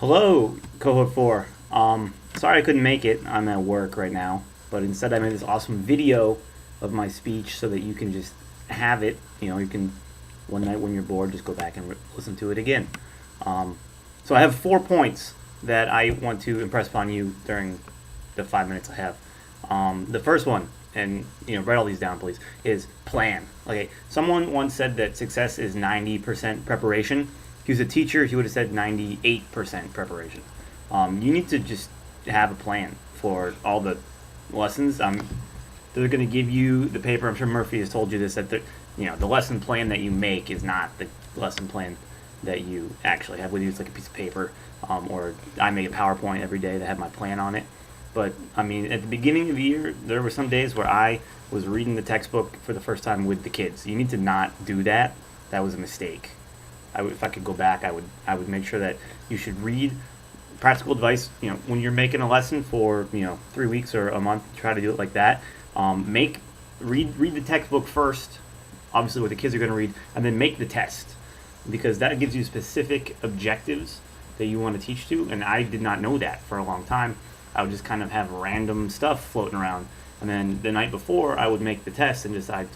Hello, Cohort 4. Sorry I couldn't make it. I'm at work right now. But instead, I made this awesome video of my speech so that you can just have it. You can, one night when you're bored, just go back and listen to it again. So I have 4 points that I want to impress upon you during the 5 minutes I have. The first one, and write all these down, please, is plan. Okay, someone once said that success is 90% preparation. If he was a teacher, he would have said 98% preparation. You need to just have a plan for all the lessons. They're going to give you the paper. I'm sure Murphy has told you this, that the lesson plan that you make is not the lesson plan that you actually have with you. It's like a piece of paper, or I make a PowerPoint every day that have my plan on it. But at the beginning of the year, there were some days where I was reading the textbook for the first time with the kids. You need to not do that. That was a mistake. If I could go back, I would make sure that you should read practical advice. When you're making a lesson for 3 weeks or a month, try to do it like that. Read the textbook first, obviously what the kids are going to read, and then make the test, because that gives you specific objectives that you want to teach to. And I did not know that for a long time. I would just kind of have random stuff floating around, and then the night before I would make the test and decide,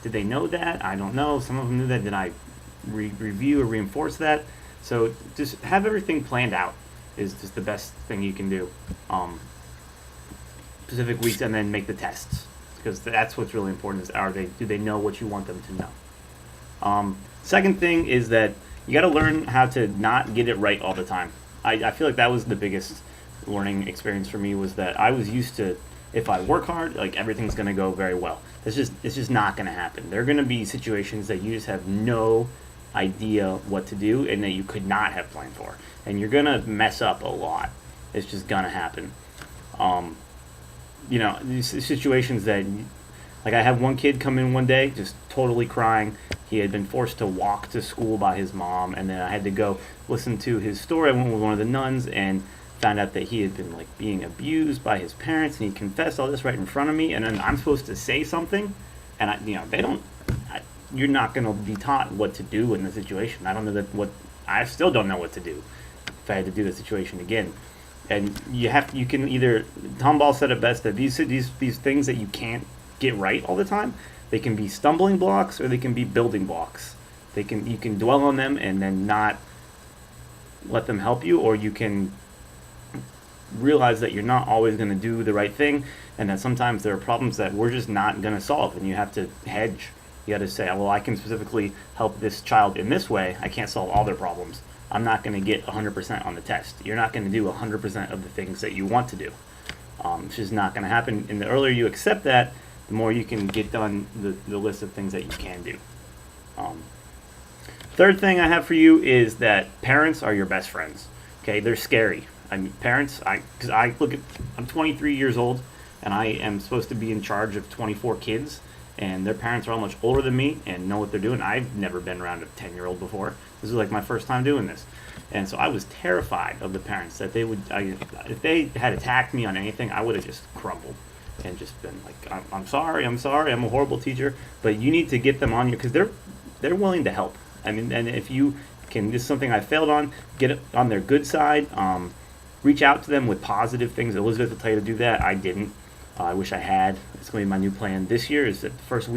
did they know that? I don't know. Some of them knew that. Did I review or reinforce that? So just have everything planned out is just the best thing you can do. Specific weeks, and then make the tests, because that's what's really important. Do they know what you want them to know? Second thing is that you got to learn how to not get it right all the time. I feel like that was the biggest learning experience for me, was that I was used to, if I work hard, like everything's going to go very well. It's just not going to happen. There are going to be situations that you just have no idea what to do and that you could not have planned for, and you're going to mess up a lot. It's just going to happen. These situations that, like, I had one kid come in one day just totally crying. He had been forced to walk to school by his mom, and then I had to go listen to his story. I went with one of the nuns and found out that he had been being abused by his parents, and he confessed all this right in front of me. And then I'm supposed to say something, and you're not going to be taught what to do in the situation. I still don't know what to do if I had to do the situation again. And you can either, Tom Ball said it best, that these things that you can't get right all the time, they can be stumbling blocks or they can be building blocks. You can dwell on them and then not let them help you, or you can realize that you're not always going to do the right thing, and that sometimes there are problems that we're just not going to solve, and you have to hedge. You got to say, well, I can specifically help this child in this way. I can't solve all their problems. I'm not going to get 100% on the test. You're not going to do 100% of the things that you want to do. It's just not going to happen. And the earlier you accept that, the more you can get done the list of things that you can do. Third thing I have for you is that parents are your best friends. Okay, they're scary. Parents, I'm 23 years old, and I am supposed to be in charge of 24 kids, and their parents are all much older than me and know what they're doing. I've never been around a 10-year-old before. This is my first time doing this. And so I was terrified of the parents, that if they had attacked me on anything, I would have just crumbled and just been like, I'm sorry, I'm a horrible teacher. But you need to get them on you, because they're willing to help. And if you can, this is something I failed on, get on their good side. Reach out to them with positive things. Elizabeth will tell you to do that. I didn't. I wish I had. It's going to be my new plan this year, is that the first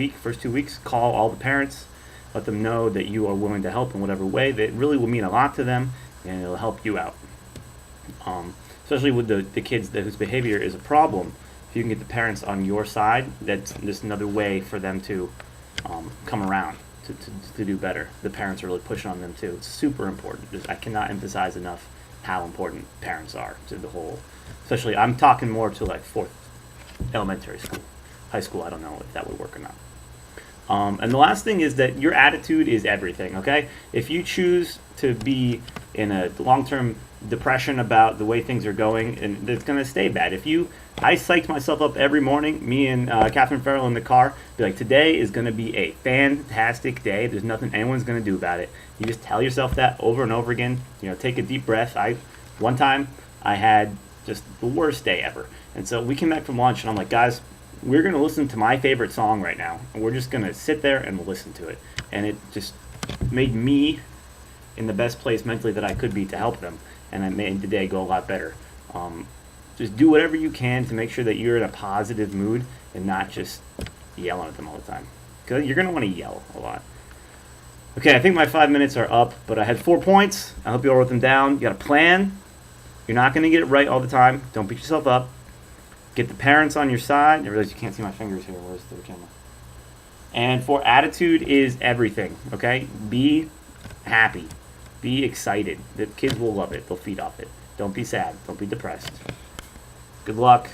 2 weeks, call all the parents, let them know that you are willing to help in whatever way. That really will mean a lot to them, and it'll help you out. Especially with the kids whose behavior is a problem. If you can get the parents on your side, that's just another way for them to come around to do better. The parents are really pushing on them too. It's super important. I cannot emphasize enough how important parents are to the whole. Especially, I'm talking more to 4th elementary school. High school, I don't know if that would work or not. And the last thing is that your attitude is everything, okay? If you choose to be in a long-term depression about the way things are going, and it's going to stay bad. I psyched myself up every morning, me and Catherine Farrell in the car, be like, today is going to be a fantastic day. There's nothing anyone's going to do about it. You just tell yourself that over and over again. Take a deep breath. One time I had just the worst day ever. And so we came back from lunch, and I'm like, guys, we're going to listen to my favorite song right now, and we're just going to sit there and listen to it. And it just made me in the best place mentally that I could be to help them, and that made the day go a lot better. Just do whatever you can to make sure that you're in a positive mood and not just yelling at them all the time, because you're going to want to yell a lot. Okay, I think my 5 minutes are up, but I had 4 points. I hope you all wrote them down. You got a plan. You're not going to get it right all the time. Don't beat yourself up. Get the parents on your side. I realize you can't see my fingers here. Where's the camera? And for attitude is everything, okay? Be happy. Be excited. The kids will love it. They'll feed off it. Don't be sad. Don't be depressed. Good luck.